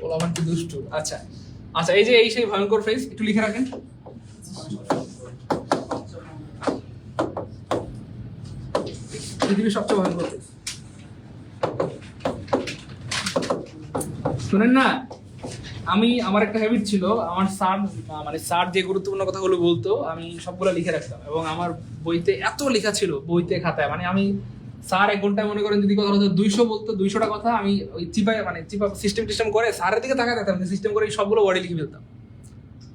পোলাপান কি দুষ্টু। আচ্ছা আচ্ছা, এই যে এই সেই ভয়ঙ্কর ফ্রেজ, একটু লিখে রাখেন। পৃথিবীর সবচেয়ে ভয়ঙ্কর ফ্রেজ শুনেন না। আমার একটা হ্যাবিট ছিল, আমার স্যার যে গুরুত্বপূর্ণ কথাগুলো বলতো আমি সবগুলো লিখে রাখতাম, এবং আমার বইতে এত লেখা ছিল, বইতে খাতায়, আমি স্যার 1 ঘন্টায় মনে করেন যদি কথা 200 বলতো, 200টা কথা আমি ওই চিপা সিস্টেম করে স্যারের দিকে তাকায় থাকতাম, সিস্টেম করে সবগুলো ওয়ার্ডে লিখে ফেলতাম,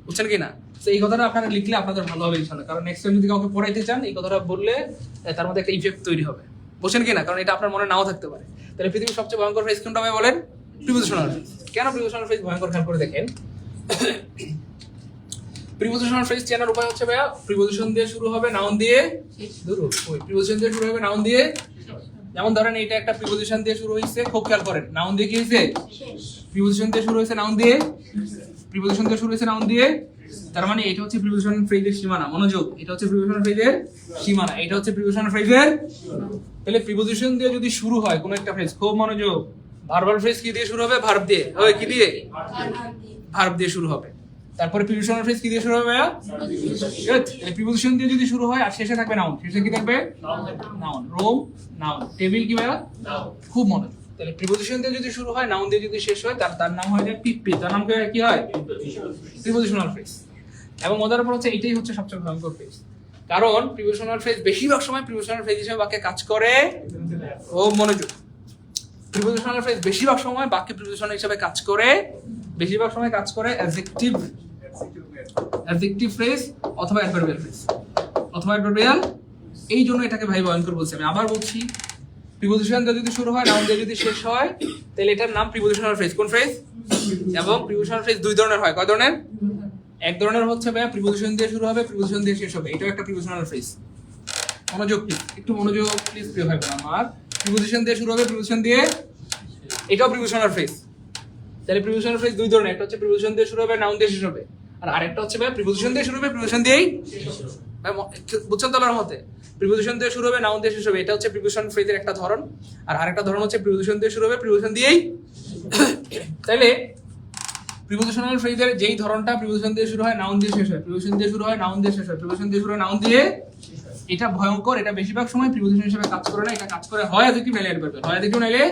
বুঝছেন কি না? তো এই কথাটা আপনারা লিখলে আপনাদের ভালো হবে ইনশাআল্লাহ, কারণ নেক্সট টাইম যদি কাউকে পড়াইতে চান এই কথাটা বললে তার মধ্যে একটা ইফেক্ট তৈরি হবে, বুঝছেন কি না? কারণ এটা আপনার মনে নাও থাকতে পারে। তাহলে পৃথিবীর সবচেয়ে ভয়ঙ্কর ফ্রেজ কোনটা ভাই বলেন? Prepositional phrase. কেন প্রিপোজিশনাল ফ্রেজ ভয়ঙ্কর, খেয়াল করে দেখেন। প্রিপোজিশনাল ফ্রেজ চেনার উপায় হচ্ছে ভাইয়া, প্রিপোজিশন দিয়ে শুরু হবে, নাউন দিয়ে প্রিপোজিশন দিয়ে শুরু হবে, নাউন দিয়ে। যেমন ধরেন এটা একটা প্রিপোজিশন দিয়ে শুরু হয়েছে, খুব খেয়াল করেন, নাউন দিয়ে কি হয়েছে? প্রিপোজিশন দিয়ে শুরু হয়েছে, নাউন দিয়ে। প্রিপোজিশন দিয়ে শুরু হয়েছে, নাউন দিয়ে। তার মানে এটা হচ্ছে প্রিপোজিশনাল ফ্রেজের সীমানা। মনোযোগ, এটা হচ্ছে প্রিপোজিশনাল ফ্রেজের সীমানা, এটা হচ্ছে প্রিপোজিশনাল ফ্রেজের। তাহলে প্রিপোজিশন দিয়ে যদি শুরু হয় কোন একটা ফ্রেজ, খুব মনোযোগ, ভার্বাল ফ্রেজ কি দিয়ে শুরু হবে? ভার্ব দিয়ে। হয় কি দিয়ে? ভার্ব দিয়ে শুরু হবে। তারপরে প্রিপোজিশনাল ফ্রেজ কি দিয়ে শুরু হবে? প্রিপোজিশন দিয়ে যদি শুরু হয় আর শেষে থাকবে নাউন, শেষে কি থাকবে? নাউন। Room, noun. টেবিল কি ভাইয়া? খুব মনোযোগ। তাহলে প্রিপোজিশন দিয়ে যদি শুরু হয়, নাউন দিয়ে যদি শেষ হয়, তার নাম হয়ে যায় পিপি। তার নাম কি হয়? Prepositional phrase. এবং মজার ব্যাপার হচ্ছে এটাই হচ্ছে সবচেয়ে ভয়ঙ্কর ফ্রেজ, কারণ প্রিপোজিশনাল ফ্রেজ বেশিরভাগ সময় প্রিপোজিশনাল ফ্রেজ হিসেবে বাক্যে কাজ করে। ও মনোযোগ, প্রিপোজিশনাল ফ্রেজ বেশিরভাগ সময় বাক্যে প্রিপোজিশন হিসেবে কাজ করে, বেশিরভাগ সময় কাজ করে অ্যাডজেক্টিভ ফ্রেজ অথবা অ্যাডভার্বিয়াল ফ্রেজ অথবা অ্যাডভার্বিয়াল। এই জন্য এটাকে ভাই ভয়ঙ্কর বলছি। আমি আবার বলছি, প্রিপোজিশন দিয়ে যদি শুরু হয়, নাউন দিয়ে যদি শেষ হয়, তাহলে এটার নাম প্রিপোজিশনাল ফ্রেজ। কোন ফ্রেজ? এবং প্রিপোজিশনাল ফ্রেজ 2 ধরনের হয়। কয় ধরনের? এক ধরনের হচ্ছে ভাই প্রিপোজিশন দিয়ে শুরু হবে, প্রিপোজিশন দিয়ে শেষ হবে, এটাও একটা প্রিপোজিশনাল ফ্রেজ। মনোযোগ প্লিজ, একটু মনোযোগ প্লিজ প্রিয় ভাই বোন আমার। প্রিপোজিশন দিয়ে শুরু হবে, প্রিপোজিশন দিয়ে, এটাও প্রিপোজিশনাল ফ্রেজ। তাহলে প্রিপোজিশনাল ফ্রেজ 2 ধরনের, একটা হচ্ছে প্রিপোজিশন দিয়ে শুরু হবে, নাউন দিয়ে শেষ হবে, আর আরেকটা হচ্ছে ভাই প্রিপোজিশন দিয়ে শুরু হবে, প্রিপোজিশন দিয়েই শেষ হবে। ভাই বুঝছেন তো আমার মতে? প্রিপোজিশন দিয়ে শুরু হবে, নাউন দিয়ে শেষ হবে, এটা হচ্ছে প্রিপোজিশন ফ্রেজের একটা ধরন, আর আরেকটা ধরন হচ্ছে প্রিপোজিশন দিয়ে শুরু হবে, প্রিপোজিশন দিয়েই। তাহলে প্রিপোজিশনাল ফ্রেজের যেই ধরনটা প্রিপোজিশন দিয়ে শুরু হয়, নাউন দিয়ে শেষ হয়, প্রিপোজিশন দিয়ে শুরু হয়, নাউন দিয়ে শেষ হয়, প্রিপোজিশন দিয়ে শুরু হয়, নাউন দিয়ে, এটা ভয়ঙ্কর। এটা বেশিরভাগ সময় প্রিপোজিশন হিসেবে কাজ করে না, এটা কাজ করে হয় অ্যাডজেক্টিভ নাইলে অ্যাডভার্ব, হয় অ্যাডজেক্টিভ নাইলে।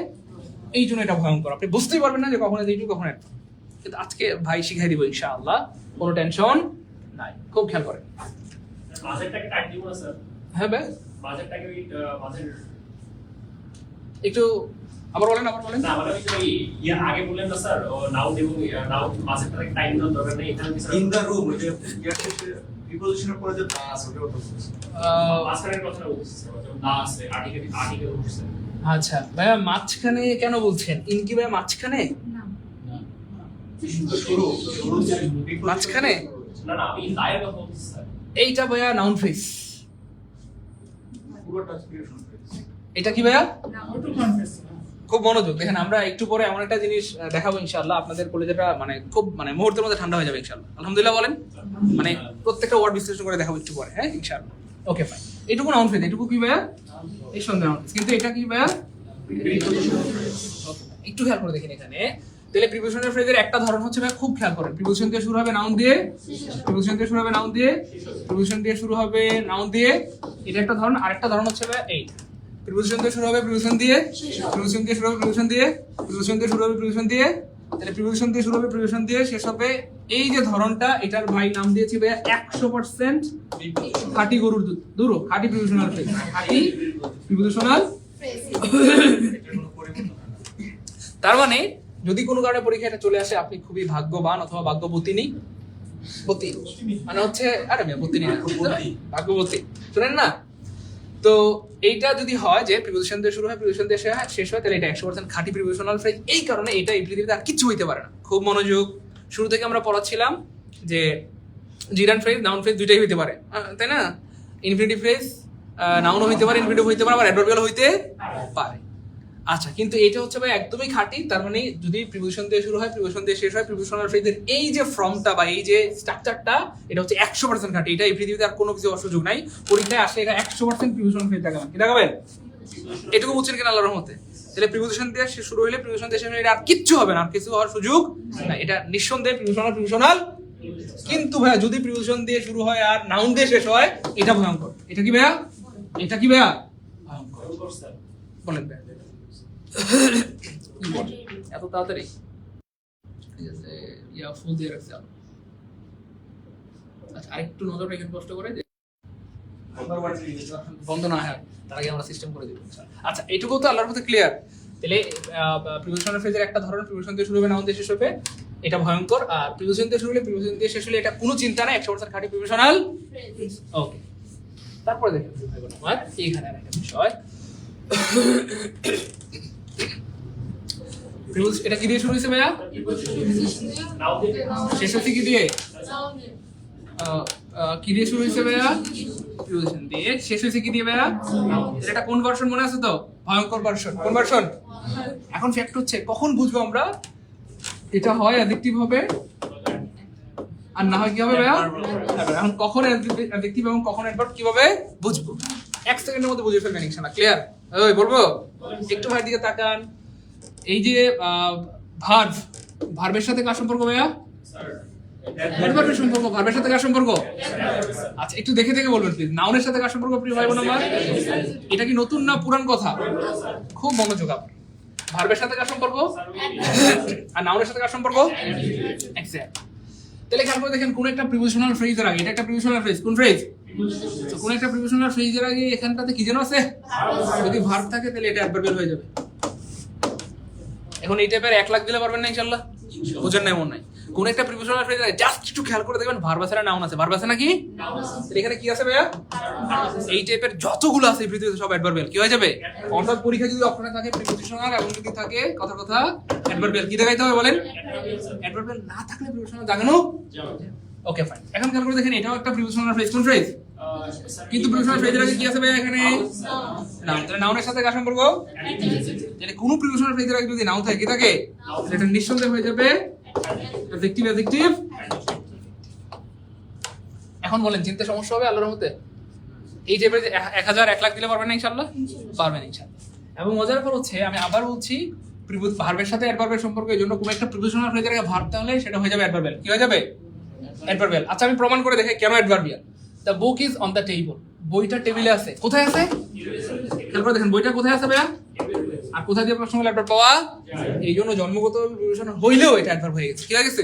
এই জন্য এটা ভয়ঙ্কর, আপনি বুঝতেই পারবেন না যে কখন অ্যাডজেক্টিভ কখন অ্যাডভার্ব। কিন্তু আজকে ভাই শিখাই দিব ইনশাআল্লাহ, কোনো টেনশন নাই, খুব খেয়াল করেন। বাজেটটাকে টাইট দিব না স্যার? হ্যাঁ ভাই, বাজেটটাকে বাজেট একটু আবার বলেন না আগে বললেন না স্যার, নাও দেব, নাও বাজেটটাকে টাইট দেওয়ার দরকার নেই, এখানে কি স্যার ইন দা রুম যে প্রিপোজিশনের পরে যে দা আছে ওটা বলছি। মাঝখানের কথাটা বলছি স্যার, দা আছে, আর্টিকেল বলছি। আচ্ছা ভাইয়া, মাঝখানে কেন বলছেন? ইন কি ভাইয়া মাঝখানে? শুরু মাঝখানে না আমি দায়ের কথা বলছি স্যার। এইটা ভাইয়া নাউন ফ্রেজ। পুরোটা প্রিপোজিশন। এটা কি ভাইয়া? খুব মনোযোগ দেখেন, আমরা একটু পরে এমন একটা জিনিস দেখাবো ইনশাআল্লাহ, আপনাদের কলেজেটা খুব মুহূর্তের মধ্যে ঠান্ডা হয়ে যাবে ইনশাআল্লাহ। আলহামদুলিল্লাহ বলেন, প্রত্যেকটা ওয়ার্ড বিশ্লেষণ করে দেখাবো একটু পরে, হ্যাঁ ইনশাআল্লাহ। ওকে ফাইন, এটুকু নাউন ফ্রেজ, এটুকু কি ভাইয়া? এই সন্দেহ নাউন ফ্রেজ, কিন্তু এটা কি ভাইয়া? একটু খেয়াল করে দেখেন এখানে। তাহলে প্রিপোজিশনাল ফ্রেজের একটা ধরন হচ্ছে ভাই, খুব খেয়াল করেন, প্রিপোজিশন দিয়ে শুরু হবে, নাউন দিয়ে, প্রিপোজিশন দিয়ে শুরু হবে, নাউন দিয়ে, প্রিপোজিশন দিয়ে শুরু হবে, নাউন দিয়ে, এটা একটা ধরন। আরেকটা ধরন হচ্ছে ভাই এই প্রিপোজিশন দিয়ে শুরু হবে, প্রিপোজিশন দিয়ে, প্রিপোজিশন দিয়ে শুরু হবে, প্রিপোজিশন দিয়ে, প্রিপোজিশন দিয়ে শুরু হবে, প্রিপোজিশন দিয়ে, তাহলে প্রিপোজিশন দিয়ে শুরু হবে, প্রিপোজিশন দিয়ে শেষ হবে। এই যে ধরনটা, এটার ভাই নাম দিয়েছি ভাই 100% খাঁটি গরুর দুধ। দুরো খাঁটি প্রিপোজিশনাল ফ্রেজ, খাঁটি প্রিপোজিশনাল। তার মানে যদি কোনো কারণে পরীক্ষা এটা চলে আসে, আপনি খুবই ভাগ্যবান অথবা ভাগ্যবতী। মানে হচ্ছে, আরে মেয়ে বতী না, ভাগ্যবতী, শুনেন না? তো এইটা যদি হয় যে প্রিপোজিশন দিয়ে শুরু হয়, প্রিপোজিশন দিয়ে শেষ হয়, তাহলে এটা 100% খাঁটি প্রিপোজিশনাল ফ্রেজ। এই কারণে এটা এই পৃথিবীতে আর কিছু হইতে পারে না। খুব মনোযোগ, শুরু থেকে আমরা পড়াচ্ছিলাম যে জিরান ফ্রেজ, নাউন ফ্রেজ দুইটাই হইতে পারে, তাই না? ইনফিনিটিভ ফ্রেজ নাউনও হইতে পারে, ইনফিনিটিভ হইতে পারে, আবার অ্যাডভার্বিয়াল হইতে পারে। আচ্ছা, কিন্তু এটা হচ্ছে ভাই একদমই খাঁটি। তার মানে যদি প্রিপোজিশন দিয়ে শুরু হয়, প্রিপোজিশন দিয়ে শেষ হয়, প্রিপোজিশনাল ফ্রেজের এই যে ফর্মটা বা এই যে স্ট্রাকচারটা, এটা হচ্ছে 100% খাঁটি। এটা এই পৃথিবীতে আর কোনো কিছু অসুযোগ নাই। পরীক্ষায় আসে এটা 100% প্রিপোজিশনাল ফ্রেজ দেখাবেন, কি দেখাবেন? এটুকু বুঝছেন কিনা আল্লাহর রহমতে? তাহলে প্রিপোজিশন দিয়ে শুরু হলে প্রিপোজিশন দিয়ে শেষ হলে এটা আর কিচ্ছু হবে না, আর কিছু হওয়ার সুযোগ না, এটা নিঃসন্দেহে প্রিপোজিশনাল। কিন্তু ভাইয়া যদি প্রিপোজিশন দিয়ে শুরু হয় আর নাউন দিয়ে শেষ হয়, এটা ভয়ঙ্কর। এটা কি ভাইয়া? এটা কি ভাইয়া? ভয়ঙ্কর। বলেন ভাইয়া কি বলেন? এত তাড়াতাড়ি ইয়া ফুল দিয়ে রাখছি। আচ্ছা, আরেকটু নজর রেখে কষ্ট করে যে বন্ধ না হয় তার আগে আমরা সিস্টেম করে দিব। আচ্ছা, এইটুকু তো আল্লাহর মধ্যে ক্লিয়ার। তাহলে প্রিপোজিশনাল ফ্রেজের একটা ধরন প্রিপোজিশন দিয়ে শুরু হবে, নাউন দিয়ে শেষ হবে, এটা ভয়ঙ্কর। আর প্রিপোজিশন দিয়ে শুরু হলে, প্রিপোজিশন দিয়ে শেষ হলে, এটা কোনো চিন্তা নাই, 100% খাঁটি প্রিপোজিশনাল। ওকে, তারপরে দেখেন আমার এইখানে একটা বিষয়, এটা কি দিয়ে শুরু হয়েছে ভাইয়া? শেষ হচ্ছে কি দিয়ে? কি দিয়ে শুরু হয়েছে ভাইয়া? প্রিপোজিশন দিয়ে। শেষ হয়েছে কি দিয়ে ভাইয়া? এটা কোন ভার্সন মনে আছে তো? ভয়ঙ্কর ভার্সন। কোন ভার্সন? এখন ফ্যাক্ট হচ্ছে কখন বুঝবো আমরা এটা হয় অ্যাডজেক্টিভ হবে আর না হয় কি হবে ভাইয়া? এখন কখন অ্যাডজেক্টিভ এবং কখন অ্যাডভার্ব কিভাবে বুঝবো? 1 সেকেন্ডের মধ্যে বুঝে ফেলবেন ইনশাআল্লাহ। ক্লিয়ার? ওই বলবো একটু ভাইয়ের দিকে তাকান। এই যে ভার্বের সাথে কার সম্পর্ক ভাইয়া? অ্যাডভার্বের সম্পর্ক। ভার্বের সাথে কার সম্পর্ক? আচ্ছা, একটু দেখে দেখে বলবেন প্লিজ। নাউনের সাথে কার সম্পর্ক প্রিয় ভাই বোন আমার? এটা কি নতুন না পুরান কথা? খুব মনোযোগ আপনার। ভার্বের সাথে কার সম্পর্ক আর নাউনের সাথে কার সম্পর্ক? এক্সাক্ট। তাহলে খেয়াল করে দেখেন, কোন একটা প্রিপোজিশনাল ফ্রেজের আগে, এটা একটা প্রিপোজিশনাল ফ্রেজ, কোন ফ্রেজ? তো কোন একটা প্রিপোজিশনাল ফ্রেজের আগে এখানটাতে কি যেন আছে? যদি ভার্ব থাকে তাহলে এটা অ্যাডভার্বিয়াল হয়ে যাবে। এখন এই টাইপের 1 লাখ দিলে পারবেন না ইনশাআল্লাহ? বুঝেন না এমন নাই। কোন একটা প্রিপোজিশনাল ফ্রেজ আগে জাস্ট একটু খেয়াল করে দেখবেন ভার্ব আছে না নাউন আছে? ভার্ব আছে নাকি? এখানে কি আছে ভাইয়া? এই টাইপের যতগুলো আছে এই পৃথিবীতে সব অ্যাডভার্বিয়াল। কি হয়ে যাবে? অর্থাৎ পরীক্ষা যদি অপশনে থাকে প্রিপোজিশনাল এবং যদি থাকে কথা অ্যাডভার্বিয়াল, কি দেখাইতে হবে বলেন? অ্যাডভার্বিয়াল না থাকলে প্রিপোজিশনাল জাগানো। Okay fine. এখন খেয়াল করে দেখেন, এটাও একটা প্রিপোজিশনাল ফ্রেজ। কোন ফ্রেজ? কিন্তু প্রিপোজিশনাল ফ্রেজের আগে কি আছে ভাইয়া এখানে? নাউন। তাহলে নাউনের সাথে কার সম্পর্ক? তাহলে কোন প্রিপোজিশনাল ফ্রেজের আগে যদি নাউন থাকে, কি থাকে? এটা নিঃসন্দেহে হয়ে যাবে অ্যাডজেক্টিভ। এখন বলেন চিন্তা সমস্যা হবে আল্লাহর মতে? এই যে 1000 1 লাখ দিলে পারবেন না ইনশাআল্লাহ? পারবেন ইনশাআল্লাহ। এবং মজার ব্যাপার হচ্ছে, আমি আবার বলছি, ভার্বের সাথে অ্যাডভার্বের সম্পর্ক, এই জন্য কোনো একটা প্রিপোজিশনাল ফ্রেজের আগে ভার্ব তাহলে সেটা হয়ে যাবে অ্যাডভার্বিয়াল। কি হয়ে যাবে? অ্যাডভার্বিয়াল। আচ্ছা, আমি প্রমাণ করে দেখাই কেন adverbial. The book is on the table. বইটা টেবিলে আছে। কোথায় আছে? খেয়াল করে দেখেন, বইটা কোথায় আছে ভাইয়া? আর কোথায় দিয়ে প্রশ্ন অ্যাডভার্ব পাওয়া? এই জন্য জন্মগত প্রিপোজিশনাল হইলেও এটা অ্যাডভার্ব হয়ে গেছে। কি হয়ে গেছে?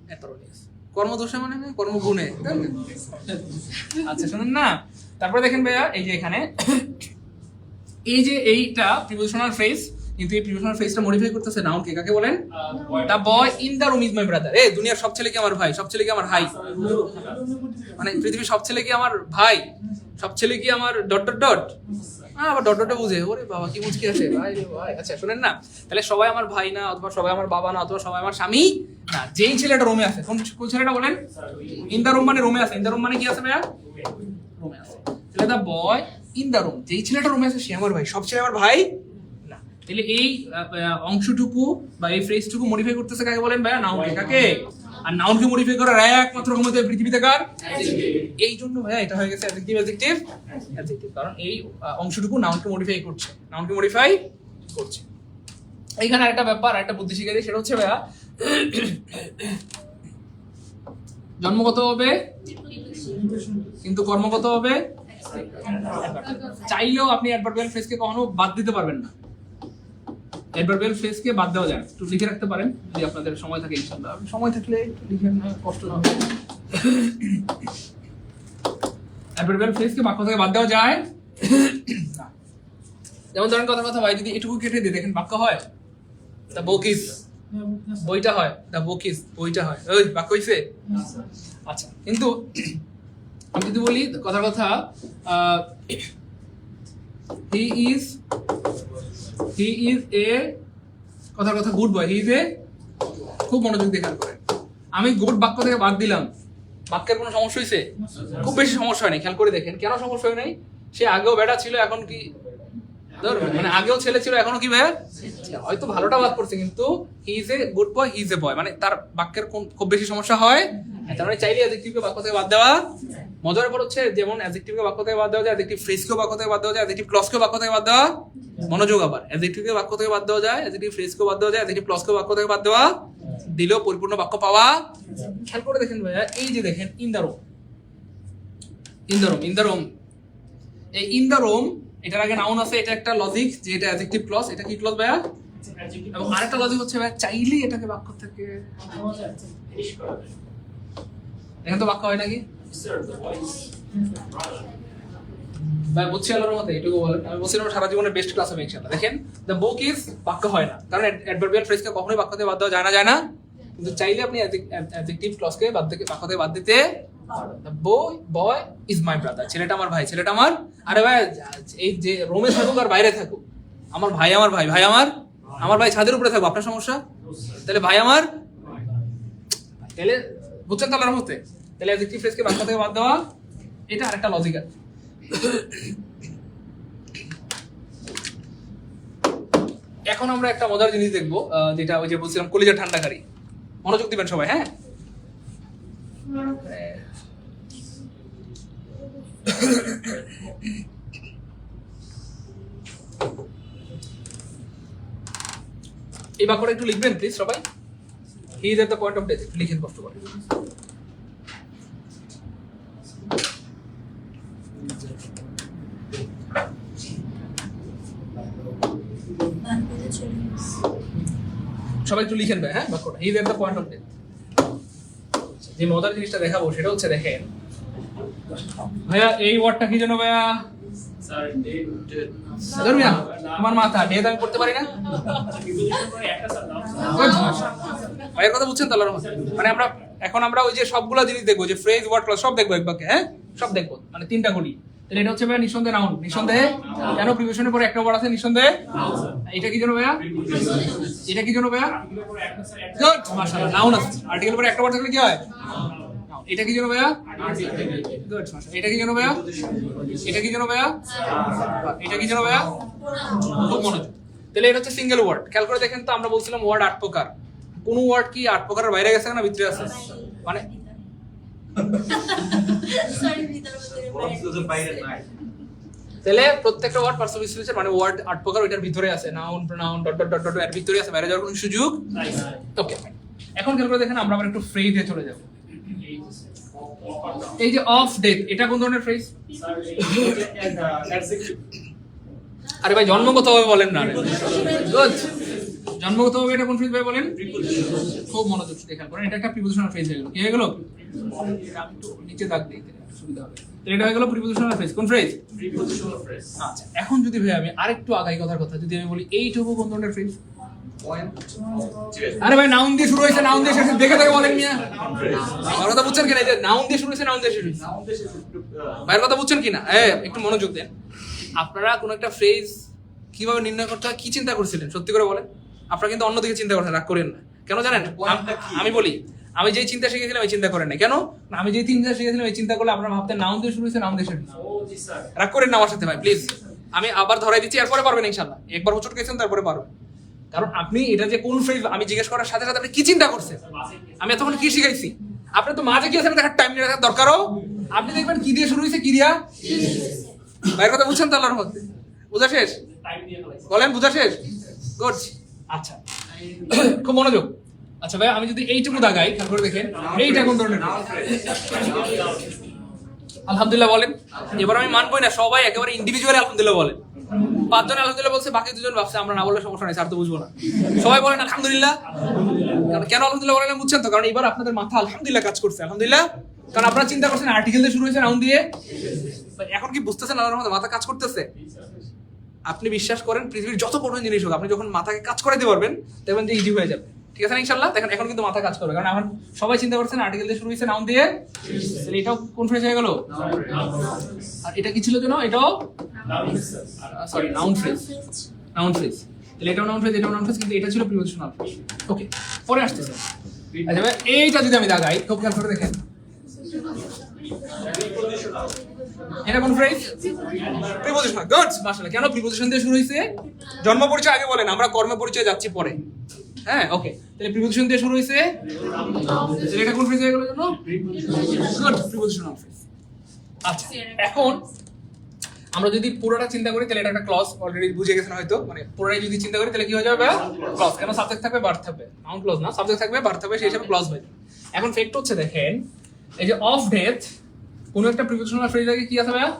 অ্যাডভার্ব হয়ে গেছে। কর্মদোষে মানে না, কর্মগুণে। আচ্ছা শুনুন না, তারপরে দেখেন ভাইয়া, এই যে এখানে এই যে এইটা প্রিপোজিশনাল ফ্রেজ, কিন্তু এই প্রিপোজিশনাল ফ্রেজটা মডিফাই করতেছে নাউন কে। কাকে বলেন? The boy in the room is my brother. এই দুনিয়ার সব ছেলে কি আমার ভাই? সব ছেলে কি আমার ভাই? মানে পৃথিবীর সব ছেলে কি আমার ভাই? সব ছেলে কি আমার ডট ডট ডট? আবার ডট ডটে বুঝে, ওরে বাবা কি মুচকি আছে ভাই রে ভাই। আচ্ছা শুনেন না, তাহলে সবাই আমার ভাই না, অথবা সবাই আমার বাবা না, অথবা সবাই আমার স্বামী না। যেই ছেলেটা রুমে আছে, কোন ছেলেটা বলেন? ইন দা রুম মানে রুমে আছে। ইন দা রুম মানে কি আছে ভাইয়া? রুমে আছে। তাহলে দা বয় ইন দা রুম, যেই ছেলেটা রুমে আছে সে আমার ভাই। সব ছেলে আমার ভাই না। তাহলে এই অংশটুকু বা এই ফ্রেজটুকু মডিফাই করতেছে কাকে বলেন ভাইয়া? নাউনকে। কাকে? আর নাউনকে মডিফাই করার একমাত্র ক্ষমতা পৃথিবীতে কার? এই জন্য ভাইয়া এটা হয়ে গেছে অ্যাডজেক্টিভ। কারণ এই অংশটুকু নাউনকে মডিফাই করছে, নাউনকে মডিফাই করছে। এইখানে আরেকটা ব্যাপার, একটা বুদ্ধি শিখে দিই, সেটা হচ্ছে ভাইয়া জন্মগত হবে কিন্তু কর্মগত হবে। চাইলেও আপনি অ্যাডভার্বিয়াল ফ্রেজকে কখনো বাদ দিতে পারবেন না। অ্যাডভার্বিয়াল ফ্রেজকে বাদ দেওয়া যায়, একটু লিখে রাখতে পারেন যদি আপনাদের সময় থাকে ইনশাআল্লাহ। সময় থাকলে লিখে কষ্ট না হবে। অ্যাডভার্বিয়াল ফ্রেজকে বাক্য থেকে বাদ দেওয়া যায় না। যেমন ধরেন কথা ভাই, যদি এটুকু কেটে দিয়ে দেখেন বাক্য হয় দ্য বুক ইজ, বইটা হয় দ্য বুক ইজ, বইটা হয়। ওই বাক্য হইছে? আচ্ছা, কিন্তু আমি যদি বলি কথা হি ইজ এ কথা গুড বয়, হি ইজ এ, খুব মনোযোগ দিয়ে খেয়াল করেন, আমি গুড বাক্য থেকে বাদ দিলাম, বাক্যের কোনো সমস্যা হয়েছে? খুব বেশি সমস্যা হয় নাই। খেয়াল করে দেখেন কেন সমস্যা হয় নাই। সে আগেও বেটা ছিল, এখন কি মানে আগেও ছেলে ছিল, এখনো কি ভাইয়া? হয়তো ভালোটা বাদ করছে, কিন্তু he is a good boy, he is a boy, মানে তার বাক্যের খুব বেশি সমস্যা হয়। তার মানে চাইলে অ্যাডজেক্টিভকে বাক্য থেকে বাদ দেওয়া। মজার ব্যাপার হচ্ছে যেমন অ্যাডজেক্টিভকে বাক্য থেকে বাদ দেওয়া যায়, অ্যাডজেক্টিভ ফ্রেজকেও বাক্য থেকে বাদ দেওয়া যায়, অ্যাডজেক্টিভ ক্লজকেও বাক্য থেকে বাদ দেওয়া মনোযোগ আবার অ্যাডজেক্টিভকে বাক্য থেকে বাদ দেওয়া যায়, অ্যাডজেক্টিভ ফ্রেজকে বাদ দেওয়া যায়, অ্যাডজেক্টিভ ক্লজকে বাক্য থেকে বাদ দেওয়া দিলেও পরিপূর্ণ বাক্য পাওয়া। খেয়াল করে দেখেন ভাইয়া, এই যে দেখেন in the room, in the room, in the room, এই ইন দ্য রুম এটার আগে নাউন আছে, এটা একটা লজিক যে এটা অ্যাডজেক্টিভ ক্লজ, এটা কি ক্লজ ভাইয়া? এবং আরেকটা লজিক হচ্ছে ভাইয়া চাইলেই এটাকে বাক্য থেকে ফিনিশ করা যায়। দেখেন তো বাক্য হয় নাকি স্যার দ্য ভয়েস ভাই? বুঝছি আল্লাহর মতে এটুকু বলেন। আমি বলছিলাম সারা জীবনের বেস্ট ক্লাস হবে ইনশাআল্লাহ। দেখেন দ্য বুক ইজ বাক্য হয় না, কারণ অ্যাডভার্বিয়াল ফ্রেজকে কখনোই বাক্য থেকে বাদ দেওয়া যায় না, যায় না। কিন্তু চাইলে আপনি অ্যাডজেক্টিভ ক্লজকে বাদ থেকে বাক্য থেকে বাদ দিতে পারেন। The boy is my brother, ছেলেটা আমার ভাই, ছেলেটা আমার। আরে ভাই এই যে রুমে থাকুক আর বাইরে থাকুক, আমার ভাই, আমার ভাই, ভাই আমার ভাই ছাদের উপরে থাকুক, আপনার সমস্যা? তাহলে ভাই আমার, তাহলে বুঝছেন তো আল্লাহর মতে? তাহলে অ্যাডজেক্টিভ ফ্রেজকে বাক্য থেকে বাদ দেওয়া, এটা আরেকটা লজিক আছে। এখন আমরা একটা মজার জিনিস দেখবো, যেটা ওই যে বলছিলাম কলিজা ঠান্ডাকারী। মনোযোগ দিবেন সবাই, হ্যাঁ? এই বাক্যটা একটু লিখবেন প্লিজ সবাই। He is at the point of death, লিখেন কষ্ট করে। সবাই একটু লিখেন ভাই, হ্যাঁ বাক্যটা। He is at the point of death. যে মজার জিনিসটা দেখাবো সেটা হচ্ছে দেখেন ভাইয়া, এই ওয়ার্ডটা কি যেন ভাইয়া? স্যার ডেট ধর্মিয়া আমার মাথা ডেথ আমি পড়তে পারি না। প্রিপোজিশন করে একটা স্যার নাম ভাইয়ের কথা বুঝছেন তো আল্লাহর রহমতে? মানে আমরা এখন আমরা ওই যে সবগুলা জিনিস দেখবো, যে ফ্রেজ, ওয়ার্ড, ক্লজ সব দেখবো এক বাক্যে, হ্যাঁ সব দেখবো, মানে তিনটা করি। তাহলে এটা হচ্ছে ভাইয়া নিঃসন্দেহে নাউন, নিঃসন্দেহে। কেন? প্রিপোজিশনের পরে একটা ওয়ার্ড আছে নিঃসন্দেহে। এটা কি যেন ভাইয়া? এটা কি যেন ভাইয়া? করে একটা স্যার গুড, মাশাআল্লাহ, নাউন আছে। আর্টিকেল পরে একটা ওয়ার্ড থাকলে কি হয়? এটা কি যেন ভাইয়া? গুড, মাশাআল্লাহ। এটা কি যেন ভাইয়া? এটা কি যেন ভাইয়া? এটা কি যেন ভাইয়া? খুব মনোযোগ। তাহলে এটা হচ্ছে সিঙ্গেল ওয়ার্ড। খেয়াল করে দেখেন তো, আমরা বলছিলাম ওয়ার্ড 8 প্রকার। কোন ওয়ার্ড কি 8 প্রকারের বাইরে গেছে না ভিতরে আছে? মানে সরি ভিতরে বলতে বাইরে নাই। তাহলে প্রত্যেকটা ওয়ার্ড পার্টস অফ স্পিচের মানে ওয়ার্ড 8 প্রকার, ওইটার ভিতরে আছে। Noun, pronoun, dot dot dot dot, এর ভিতরে আছে, বাইরে যাওয়ার কোনো সুযোগ। ওকে, এখন খেয়াল করে দেখেন, আমরা আবার একটু ফ্রেজে চলে যাব। এই যে অফ ডেথ, এটা কোন ধরনের ফ্রেজ? আরে ভাই জন্মগতভাবে বলেন না। গুড, জন্মগতভাবে এটা কোন ফ্রেজ ভাই বলেন? খুব মনোযোগ দিয়ে খেয়াল করেন, এটা একটা প্রিপোজিশনাল ফ্রেজ হয়ে গেল। কি হয়ে গেল? আমি একটু নিচে দাগ দিই, সুবিধা হবে। তো এটা হয়ে গেল প্রিপোজিশনাল ফ্রেজ। কোন ফ্রেজ? Prepositional phrase. আচ্ছা, এখন যদি ভাই আমি আরেকটু আগাই কথার কথা, যদি আমি বলি এইটুকু কোন ধরনের ফ্রেজ? আরে ভাই নাউন দিয়ে শুরু হয়েছে, নাউন দিয়ে শেষ হয়েছে, দেখে দেখে বলেন মিয়া। আমার কথা বুঝছেন কিনা? এই যে নাউন দিয়ে শুরু হয়েছে, নাউন দিয়ে শেষ হয়েছে। ভাইয়ের কথা বুঝছেন কিনা? একটু মনোযোগ দেন। আপনারা কোন একটা ফ্রেজ কিভাবে নির্ণয় করতে হয় কি চিন্তা করছিলেন? সত্যি করে বলেন। আপনারা কিন্তু অন্যদিকে চিন্তা করছেন, রাগ করেন না। কেন জানেন? আমি বলি, আমি যেই চিন্তা শিখেছিলাম এই চিন্তা করেন না। কেন? আমি যেই চিন্তা শিখেছিলাম এই চিন্তা করলে আপনারা ভাবতেন নাউন দিয়ে শুরু হয়েছে, নাউন দিয়ে শেষ হয়েছে। ও জি স্যার। রাগ করেন না আমার সাথে ভাই, প্লিজ। আমি আবার ধরাই দিচ্ছি, এরপরে পারবেন ইনশাআল্লাহ। একবার হোঁচট খেয়েছেন তারপরে পারবেন। কারণ আপনি এটা যে কোন ফ্রেজ আমি জিজ্ঞেস করার সাথে সাথে আপনি কি চিন্তা করছেন, আমি এতক্ষণ কি শিখাইছি, আপনি তো মাঝে কি আছেন দেখার টাইম নিয়ে রাখার দরকারও। আপনি দেখবেন কি দিয়ে শুরু হয়েছে, কি দিয়া। ভাইয়ের কথা বুঝছেন তো আল্লাহর মধ্যে? বুঝা শেষ? টাইম দিয়ে ফেলাইছি। বলেন বুঝা শেষ? গুড। আচ্ছা, খুব মনোযোগ। আচ্ছা ভাই, আমি যদি এইটুকু দাগাই, খেয়াল করে দেখেন এইটা কোন ধরনের? আলহামদুলিল্লাহ বলেন। এবার আমি মানবই না, সবাই একেবারে ইন্ডিভিজুয়ালি আলহামদুলিল্লাহ বলেন। 5 জন আলহামদুলিল্লাহ বলছে, বাকি 2 জন ভাবছে আমরা না বললে সমস্যা নাই, স্যার তো বুঝবো না। সবাই বলেন আলহামদুলিল্লাহ। কেন আলহামদুলিল্লাহ বলেন বুঝছেন তো? কারণ এবার আপনাদের মাথা আলহামদুলিল্লাহ কাজ করছে। আলহামদুলিল্লাহ, কারণ আপনারা চিন্তা করছেন আর্টিকেল দিয়ে শুরু হয়েছে, নাউন দিয়ে। এখন কি বুঝতেছেন আল্লাহর মধ্যে মাথা কাজ করতেছে? আপনি বিশ্বাস করেন, পৃথিবীর যত কঠিন জিনিস হোক, আপনি যখন মাথাকে কাজ করাইতে পারবেন দেখবেন যে ইজি হয়ে যাবে। ঠিক আছে না ইনশাআল্লাহ? দেখেন এখন কিন্তু মাথা কাজ করবে, কারণ এখন সবাই চিন্তা করছেন আর্টিকেল দিয়ে শুরু হয়েছে, নাউন দিয়ে। তাহলে এটাও কোন ফ্রেজ হয়ে গেল? আর এটা কি ছিল যেন? এটাও sorry noun phrase. Noun phrase. তাহলে এটাও নাউন ফ্রেজ, এটাও নাউন ফ্রেজ, কিন্তু এটা ছিল প্রিপোজিশনাল ফ্রেজ। ওকে, পরে আসতেছে। আচ্ছা ভাই, এইটা যদি আমি দাগাই, খুব খেয়াল করে দেখেন, এটা কোন ফ্রেজ? প্রিপোজিশনাল। গুড, মাশাআল্লাহ। কেন প্রিপোজিশন দিয়ে শুরু হইছে? জন্ম পরিচয় আগে বলেন, আমরা কর্ম পরিচয় যাচ্ছি পরে। হ্যাঁ, ওকে। তাহলে প্রিপোজিশন দিয়ে শুরু হইছে, তাহলে এটা কোন ফ্রেজ হয়ে গেল জানো? Good, prepositional phrase. আচ্ছা, এখন আমরা যদি পুরোটা চিন্তা করি তাহলে এটা একটা ক্লজ, অলরেডি বুঝে গেছেন হয়তো, মানে পুরোটাই যদি চিন্তা করি তাহলে কি হয়ে যাবে ক্লজ, কেন সাবজেক্ট থাকবে ভার্ব থাকবে, নাউন ক্লজ না, সাবজেক্ট থাকবে ভার্ব থাকবে, সেই হিসাবে ক্লজ হয়ে যাবে। এখন ফ্যাক্ট হচ্ছে দেখেন এই যে অফ ডেথ কোন একটা প্রিপোজিশনাল ফ্রেজ আগে কি আছে ভাইয়া,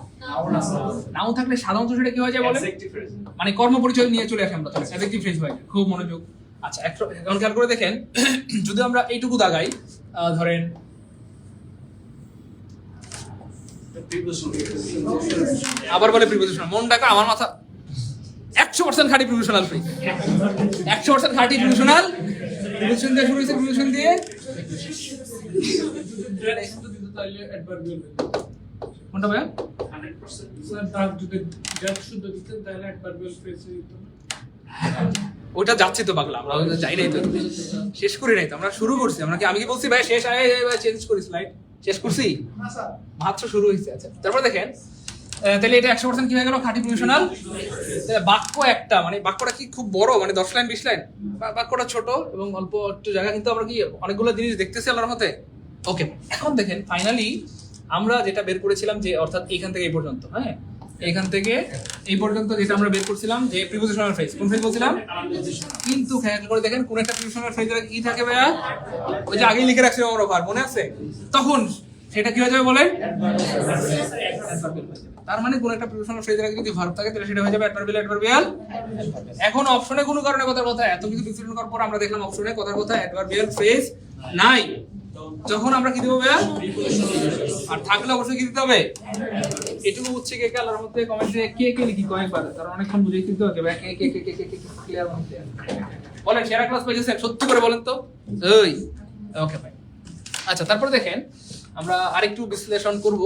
নাউন থাকলে সাধারণত সেটা কি হয়ে যায় বলেন, Adjective phrase। মানে কর্ম পরিচয় নিয়ে চলে আসে আমরা, অ্যাডজেক্টিভ ফ্রেজ হয়, খুব মনোযোগ। আচ্ছা এখন খেয়াল করে দেখেন যদি আমরা এইটুকু দাগাই, ধরেন আবার বলে প্রিপোজিশনাল, মন ডাকা আমার মাথা 100% খাঁটি প্রিপোজিশনাল ফ্রেজ, 100% খাঁটি প্রিপোজিশনাল, প্রিপোজিশন দিয়ে শুরু হয়েছে, প্রিপোজিশন দিয়ে কোনটা ভাইয়া 100% স্যার তার যদি জাত শুদ্ধ দিতেন তাহলে অ্যাডভার্বিয়াল ফ্রেজ হতো না। ওটা যাচ্ছি তো পাগলা, আমরা ওটা যাই নাই তো, শেষ করি নাই তো, আমরা শুরু করছি। আমরা কি আমি কি বলছি ভাই শেষ আয় চেঞ্জ করি স্লাইড, শেষ করছি মাত্র শুরু হয়েছে। আচ্ছা তারপর দেখেন তাহলে এটা 100% কি হয়ে গেল খাঁটি প্রিপোজিশনাল। তাহলে বাক্য একটা, মানে বাক্যটা কি খুব বড়, মানে 10 লাইন 20 লাইন, বাক্যটা ছোট এবং অল্প একটু জায়গা, কিন্তু আমরা কি অনেকগুলো জিনিস দেখতেছি আল্লাহর মতে। ওকে এখন দেখেন ফাইনালি আমরা যেটা বের করেছিলাম যে অর্থাৎ এখান থেকে এই পর্যন্ত, হ্যাঁ এখান থেকে এই পর্যন্ত যেটা আমরা বের করছিলাম যে প্রিপোজিশনাল ফ্রেজ, কোন ফ্রেজ বলছিলাম, কিন্তু খেয়াল করে দেখেন কোন একটা প্রিপোজিশনাল ফ্রেজের কি থাকে ভাইয়া, ওই যে আগেই লিখে রাখছি আমরা ভার, মনে আছে, তখন সেটা কি হয়ে যাবে বলেন, তার মানে কোন একটা প্রিপোজিশনাল ফ্রেজের আগে যদি ভার্ব থাকে তাহলে সেটা হয়ে যাবে অ্যাডভার্বিয়াল। এখন অপশনে কোনো কারণে কথার কথা এত কিছু বিশ্লেষণ করার পর আমরা দেখলাম অপশনে কথার কথা অ্যাডভার্বিয়াল ফ্রেজ নাই, যখন আমরা কি দেবো ভাইয়া, আর থাকলে অবশ্যই কি দিতে হবে, এটুকু হচ্ছে কে আল্লাহর মধ্যে কমেন্টে কে কে লিখি কয়েকবার, কারণ অনেকক্ষণ বুঝেই দিতে হবে ভাই, কে কে কে কে কে কে ক্লিয়ার হচ্ছে বলেন, সেরা ক্লাস পেয়েছে স্যার সত্যি করে বলেন তো, ওই ওকে ভাই। আচ্ছা তারপরে দেখেন আমরা আরেকটু বিশ্লেষণ করব,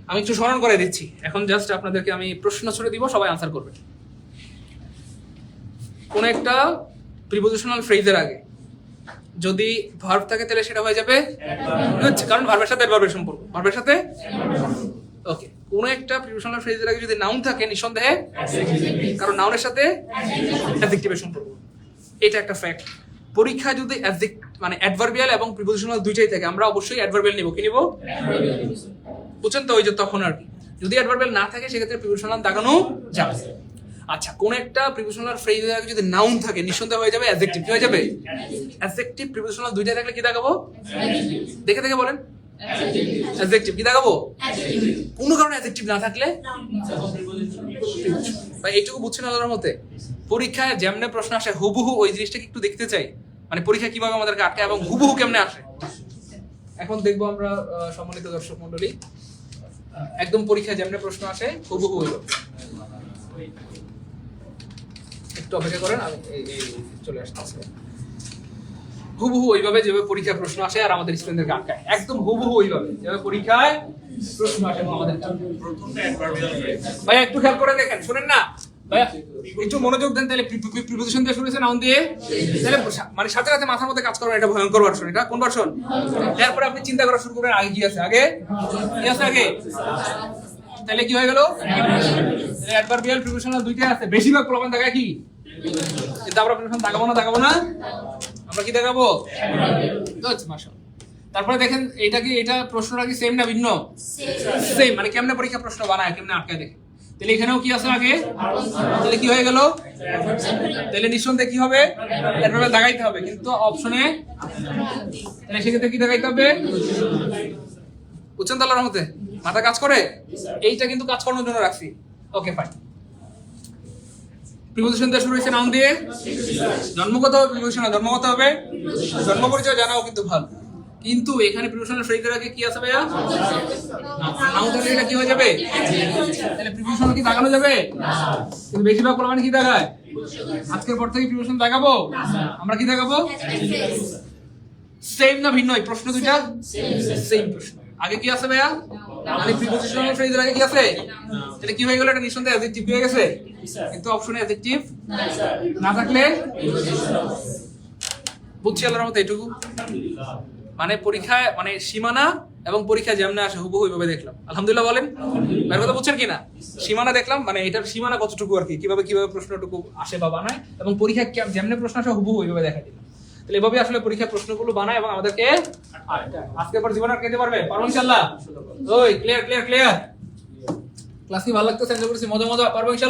আমি একটু স্মরণ করে দিচ্ছি, এখন জাস্ট আপনাদেরকে আমি প্রশ্ন ছুড়ে দিব, সবাই আনসার করবেন। কোন একটা প্রিপোজিশনাল ফ্রেজের আগে যদি ভার্ব থাকে তাহলে সেটা হয়ে যাবে আচ্ছা, কারণ ভার্বের সাথে অ্যাডভার্বের সম্পর্ক, ভার্বের সাথে ওকে। কোন একটা প্রিপোজিশনাল ফ্রেজের আগে যদি নাউন থাকে নিঃসন্দেহে, কারণ নাউনের সাথে অ্যাডজেক্টিভের সম্পর্ক, এটা একটা ফ্যাক্ট। পরীক্ষায় যদি মানে অ্যাডভার্বিয়াল এবং প্রিপোজিশনাল দুইটাই থাকে আমরা অবশ্যই অ্যাডভার্বিয়াল নিব, কি নিব বুঝছেন তো, ওই যে তখন আর কি, যদি অ্যাডভার্বিয়াল না থাকে সেক্ষেত্রে প্রিপোজিশনাল দাগানো যাবে। আচ্ছা কোন একটা প্রিপোজিশনাল ফ্রেজের আগে যদি নাউন থাকে নিঃসন্দেহে হয়ে যাবে অ্যাডজেক্টিভ, কি হয়ে যাবে অ্যাডজেক্টিভ। প্রিপোজিশনাল দুইটা থাকলে কি দাগাবো, দেখে দেখে বলেন, অ্যাডজেক্টিভ কি দাগাবো, কোনো কারণে অ্যাডজেক্টিভ না থাকলে ভাই এইটুকু বুঝছেন আল্লাহর মতে। পরীক্ষায় যেমনে প্রশ্ন আসে হুবহু ওই জিনিসটাকে একটু দেখতে চাই, মানে পরীক্ষা কিভাবে আমাদেরকে আটকে এবং হুবহু কেমনে আসে। এখন দেখবো আমরা সম্মানিত দর্শক মন্ডলী, একদম পরীক্ষায় যেমনে প্রশ্ন আসে হুবহু হইল, একটু অপেক্ষা করেন, আমি চলে আসতেছি। হুবহু ওইভাবে যেভাবে পরীক্ষায় প্রশ্ন আসে আর আমাদের স্টুডেন্টদেরকে আটকায়, একদম হুবহু ওইভাবে যেভাবে পরীক্ষায় প্রশ্ন আসে আমাদের। ভাইয়া একটু খেয়াল করে দেখেন, শুনেন না ভাইয়া, একটু মনোযোগ দেন। তাহলে প্রিপোজিশন দিয়ে শুরু হয়েছে নাউন দিয়ে, তাহলে মানে সাথে সাথে মাথার মধ্যে কাজ করবেন, এটা ভয়ঙ্কর ভার্সন, এটা কোন ভার্সন। তারপরে আপনি চিন্তা করা শুরু করবেন আগে কি আছে, আগে কি আছে আগে, তাহলে কি হয়ে গেল অ্যাডভার্বিয়াল প্রিপোজিশনাল দুইটা আছে, বেশিরভাগ প্রবলেম দেখায় কি, কিন্তু আমরা প্রিপোজিশন দাগাবো না, আমরা কি দেখাবো, আচ্ছা মাশাআল্লাহ। তারপরে দেখেন এটা কি, এটা প্রশ্নটা কি সেম না ভিন্ন, সেম, মানে কেমনে পরীক্ষা প্রশ্ন বানায়, কেমনে আটকায় দেখে। তাহলে এখানেও কি আছে আগে, তাহলে কি হয়ে গেল, তাহলে নিঃসন্দেহে কি হবে অ্যাডভার্বিয়াল দাগাইতে হবে, কিন্তু অপশনে তাহলে সেক্ষেত্রে কি দাগাইতে হবে, বুঝছেন তো আল্লাহর রহমতে, মাথা কাজ করে, এইটা কিন্তু কাজ করানোর জন্য রাখছি। ওকে ফাইন, প্রিপোজিশন দিয়ে শুরু হয়েছে নাউন দিয়ে, জন্মগত হবে প্রিপোজিশন, জন্মগত হবে, জন্ম পরিচয় জানাও কিন্তু ভালো, কিন্তু এখানে প্রিপোজিশনাল ফ্রেজের আগে কি আছে ভাইয়া, নাউন থাকলে এটা কি হয়ে যাবে, তাহলে প্রিপোজিশন কি দাগানো যাবে, কিন্তু বেশিরভাগ প্রমাণ কি দাগায়, আজকের পর থেকে প্রিপোজিশন দাগাবো, আমরা কি দাগাবো, সেম না ভিন্ন, এই প্রশ্ন দুইটা সেম প্রশ্ন। আগে কি আছে ভাইয়া, মানে প্রিপোজিশনাল ফ্রেজের আগে কি আছে, এটা কি হয়ে গেল, এটা নিঃসন্দেহে অ্যাডজেক্টিভ হয়ে গেছে, কিন্তু অপশনে অ্যাডজেক্টিভ না থাকলে, বুঝছি আল্লাহর মতো এইটুকু। মানে পরীক্ষায় মানে সীমানা এবং পরীক্ষা যেমনে আসে হুবহু ওইভাবে দেখলাম, আলহামদুলিল্লাহ বলেন, এর কথা বুঝছেন কিনা, সীমানা দেখলাম, মানে এটার সীমানা কতটুকু আর কি, কিভাবে প্রশ্নটুকু আসে বা বানায়, এবং পরীক্ষা যেমনে প্রশ্ন আসে হুবহু ওইভাবে দেখা দিলাম। তাহলে এভাবে আসলে পরীক্ষা প্রশ্নগুলো বানায় এবং আমাদেরকে আজকে পর জীবন আটকাইতে পারবে, পারবো ইনশাআল্লাহ। ওই ক্লিয়ার, ক্লাস কি ভালো লাগতেছে, এনজয় করছি, মজা মজা, পারবো ইনশাল্লাহ।